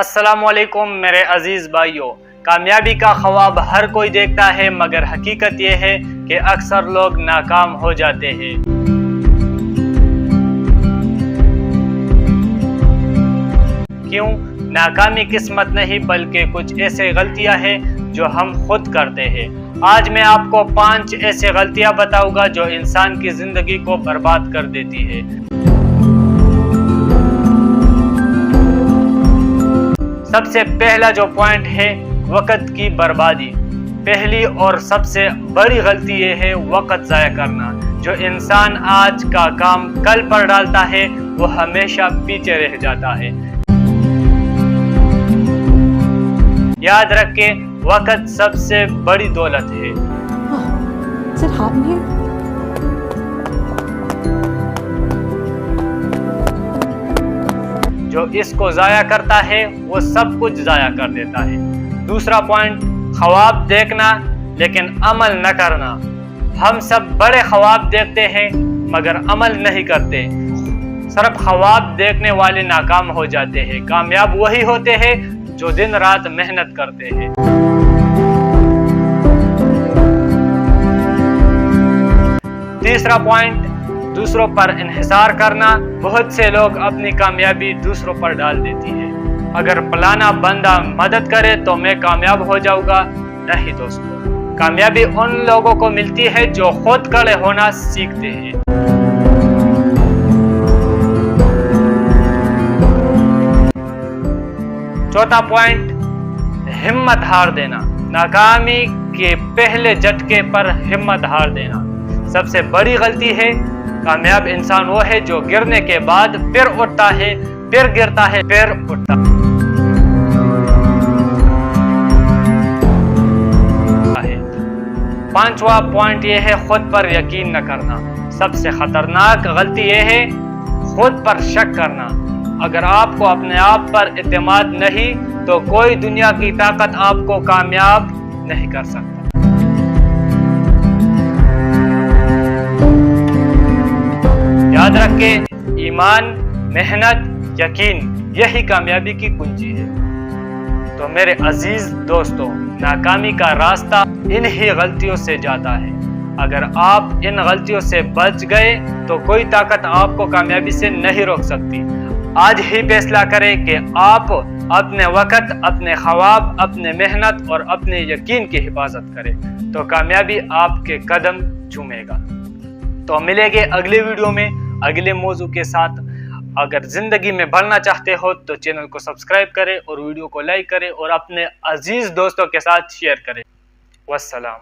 السلام علیکم میرے عزیز بھائیوں، کامیابی کا خواب ہر کوئی دیکھتا ہے، مگر حقیقت یہ ہے کہ اکثر لوگ ناکام ہو جاتے ہیں۔ کیوں؟ ناکامی قسمت نہیں بلکہ کچھ ایسے غلطیاں ہیں جو ہم خود کرتے ہیں۔ آج میں آپ کو 5 ایسے غلطیاں بتاؤں گا جو انسان کی زندگی کو برباد کر دیتی ہے۔ سب سے پہلا جو پوائنٹ ہے وقت کی بربادی۔ پہلی اور سب سے بڑی غلطی یہ ہے وقت ضائع کرنا۔ جو انسان آج کا کام کل پر ڈالتا ہے وہ ہمیشہ پیچھے رہ جاتا ہے۔ یاد رکھیں، وقت سب سے بڑی دولت ہے۔ جو اس کو ضائع کرتا ہے وہ سب کچھ ضائع کر دیتا ہے۔ دوسرا پوائنٹ، خواب دیکھنا لیکن عمل نہ کرنا۔ ہم سب بڑے خواب دیکھتے ہیں مگر عمل نہیں کرتے۔ صرف خواب دیکھنے والے ناکام ہو جاتے ہیں۔ کامیاب وہی ہوتے ہیں جو دن رات محنت کرتے ہیں۔ تیسرا پوائنٹ، دوسروں پر انحصار کرنا۔ بہت سے لوگ اپنی کامیابی دوسروں پر ڈال دیتی ہے۔ اگر فلانا بندہ مدد کرے تو میں کامیاب ہو جاؤں گا، نہیں دوستو، کامیابی ان لوگوں کو ملتی ہے جو خود کھڑے ہونا سیکھتے ہیں۔ چوتھا پوائنٹ، ہمت ہار دینا۔ ناکامی کے پہلے جھٹکے پر ہمت ہار دینا سب سے بڑی غلطی ہے۔ کامیاب انسان وہ ہے جو گرنے کے بعد پھر اٹھتا ہے، پھر گرتا ہے، پھر اٹھتا ہے۔ پانچواں پوائنٹ یہ ہے خود پر یقین نہ کرنا۔ سب سے خطرناک غلطی یہ ہے خود پر شک کرنا۔ اگر آپ کو اپنے آپ پر اعتماد نہیں تو کوئی دنیا کی طاقت آپ کو کامیاب نہیں کر سکتا۔ یاد رکھیں، ایمان، محنت، یقین، یہی کامیابی کی کنجی ہے۔ تو میرے عزیز دوستو، ناکامی کا راستہ انہی غلطیوں سے جاتا ہے۔ اگر آپ ان غلطیوں سے بچ گئے تو کوئی طاقت آپ کو کامیابی سے نہیں روک سکتی۔ آج ہی فیصلہ کریں کہ آپ اپنے وقت، اپنے خواب، اپنے محنت اور اپنے یقین کی حفاظت کریں تو کامیابی آپ کے قدم چومے گا۔ تو ملیں گے اگلے ویڈیو میں اگلے موضوع کے ساتھ۔ اگر زندگی میں بڑھنا چاہتے ہو تو چینل کو سبسکرائب کریں اور ویڈیو کو لائک کریں اور اپنے عزیز دوستوں کے ساتھ شیئر کریں۔ والسلام۔